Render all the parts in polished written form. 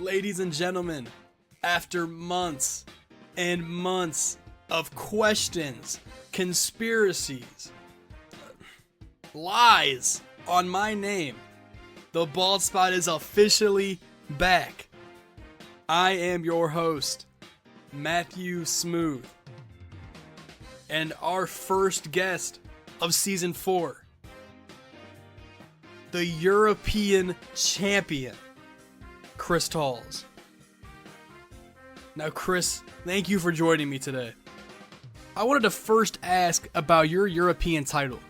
Ladies and gentlemen, after months and months of questions, conspiracies, lies on my name, the Bald Spot is officially back. I am your host, Matthew Smooth, and our first guest of Season 4, the European Champion, Chris Talls. Now, Chris, thank you for joining me today. I wanted to first ask about your European title.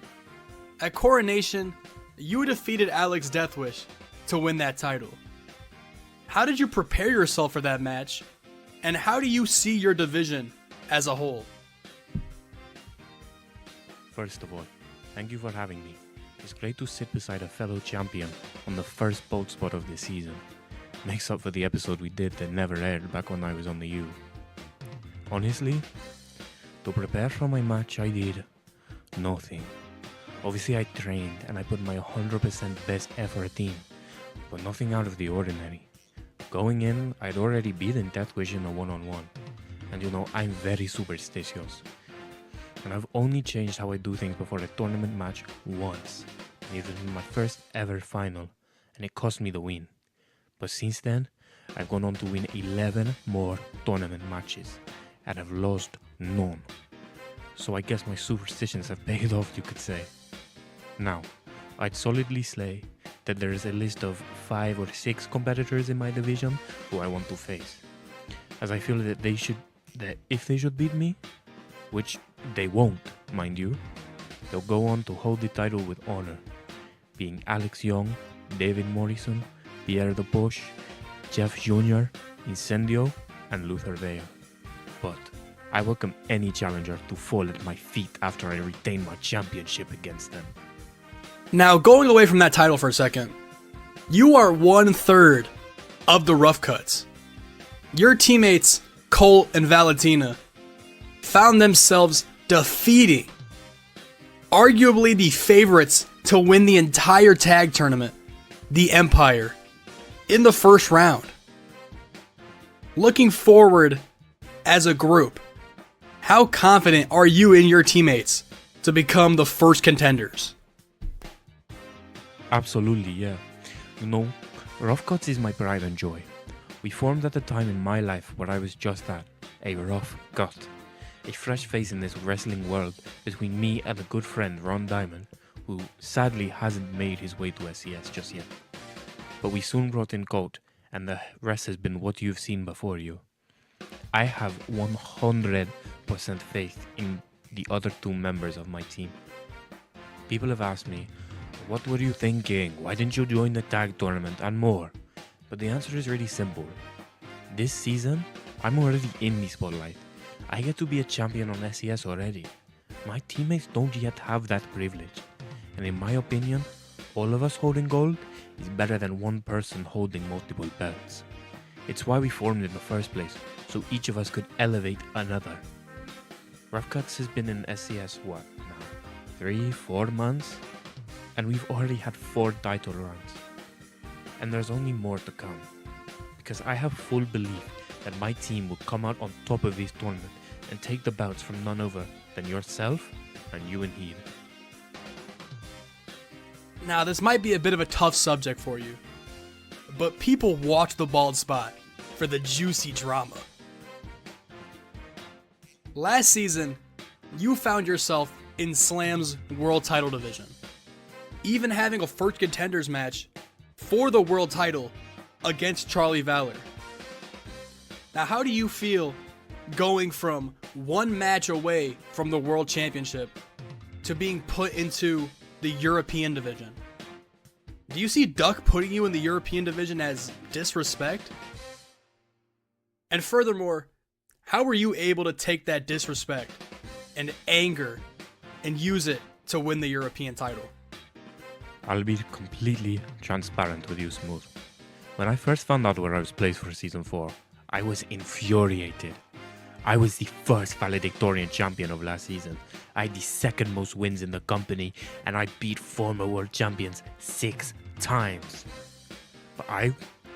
At Coronation, you defeated Alex Deathwish to win that title. How did you prepare yourself for that match, and how do you see your division as a whole? First of all, thank you for having me. It's great to sit beside a fellow champion on the first boat spot of the season. Makes up for the episode we did that never aired back when I was on the U. Honestly, to prepare for my match I did nothing. Obviously I trained and I put my 100% best effort in, but nothing out of the ordinary. Going in, I'd already beaten Deathwish in a one-on-one, and you know, I'm very superstitious. And I've only changed how I do things before a tournament match once, and it was in my first ever final, and it cost me the win. But since then, I've gone on to win 11 more tournament matches, and I've lost none. So I guess my superstitions have paid off, you could say. Now, I'd solidly say that there is a list of 5 or 6 competitors in my division who I want to face, as I feel that if they should beat me, which they won't, mind you, they'll go on to hold the title with honor, being Alex Young, David Morrison, Pierre de Bosch, Jeff Jr., Incendio, and Luther Vale. But I welcome any challenger to fall at my feet after I retain my championship against them. Now, going away from that title for a second, you are 1/3 of the Rough Cuts. Your teammates, Colt and Valentina, found themselves defeating arguably the favorites to win the entire tag tournament, the Empire, in the first round. Looking forward as a group, how confident are you in your teammates to become the first contenders? Absolutely, yeah. You know, Rough Cuts is my pride and joy. We formed at a time in my life where I was just that, a rough cut. A fresh face in this wrestling world between me and a good friend, Ron Diamond, who sadly hasn't made his way to SCS just yet. But we soon brought in Colt, and the rest has been what you've seen before you. I have 100% faith in the other 2 members of my team. People have asked me, what were you thinking? Why didn't you join the tag tournament and more? But the answer is really simple. This season, I'm already in the spotlight. I get to be a champion on SCS already. My teammates don't yet have that privilege. And in my opinion, all of us holding gold is better than one person holding multiple belts. It's why we formed in the first place, so each of us could elevate another. Rough Cuts has been in SCS what now? 3-4 months? And we've already had 4 title runs. And there's only more to come. Because I have full belief that my team will come out on top of this tournament and take the belts from none other than yourself and you and Heed. Now, this might be a bit of a tough subject for you, but people watch the Bald Spot for the juicy drama. Last season, you found yourself in Slam's world title division, even having a first contenders match for the world title against Charlie Valor. Now, how do you feel going from one match away from the world championship to being put into the European division? Do you see Duck putting you in the European division as disrespect? And furthermore, how were you able to take that disrespect and anger and use it to win the European title? I'll be completely transparent with you, Smooth. When I first found out where I was placed for Season 4, I was infuriated. I was the first valedictorian champion of last season. I had the second most wins in the company, and I beat former world champions 6 times. But I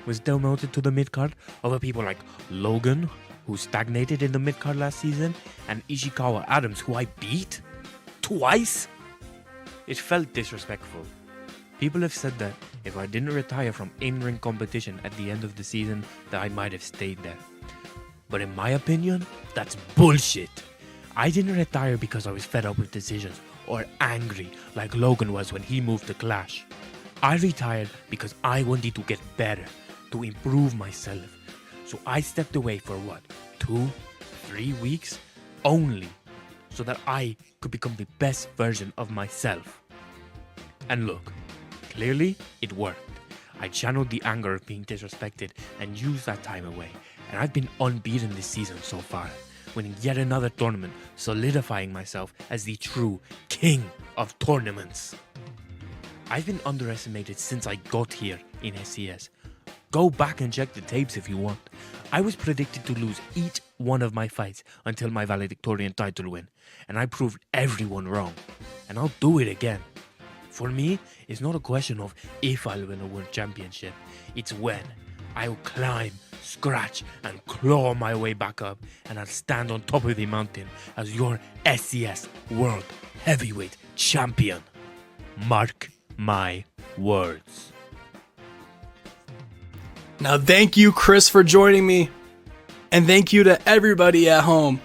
was demoted to the mid-card over people like Logan, who stagnated in the mid-card last season, and Ishikawa Adams, who I beat twice. It felt disrespectful. People have said that if I didn't retire from in-ring competition at the end of the season, that I might have stayed there. But in my opinion, that's bullshit. I didn't retire because I was fed up with decisions or angry like Logan was when he moved to Clash. I retired because I wanted to get better, to improve myself. So I stepped away for 2-3 weeks only, so that I could become the best version of myself. And look, clearly it worked. I channeled the anger of being disrespected and used that time away, and I've been unbeaten this season so far, winning yet another tournament, solidifying myself as the true king of tournaments. I've been underestimated since I got here in SCS. Go back and check the tapes if you want. I was predicted to lose each one of my fights until my valedictorian title win, and I proved everyone wrong. And I'll do it again. For me, it's not a question of if I'll win a world championship, it's when. I'll climb, scratch, and claw my way back up, and I'll stand on top of the mountain as your SCS World Heavyweight Champion. Mark my words. Now, thank you, Chris, for joining me. And thank you to everybody at home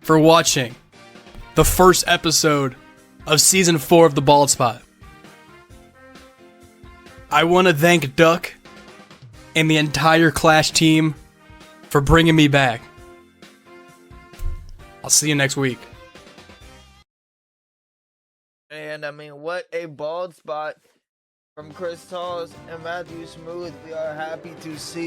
for watching the first episode of Season 4 of The Bald Spot. I want to thank Duck and the entire Clash team for bringing me back. I'll see you next week. And I mean, what a bald spot from Chris Talls and Matthew Smooth. We are happy to see.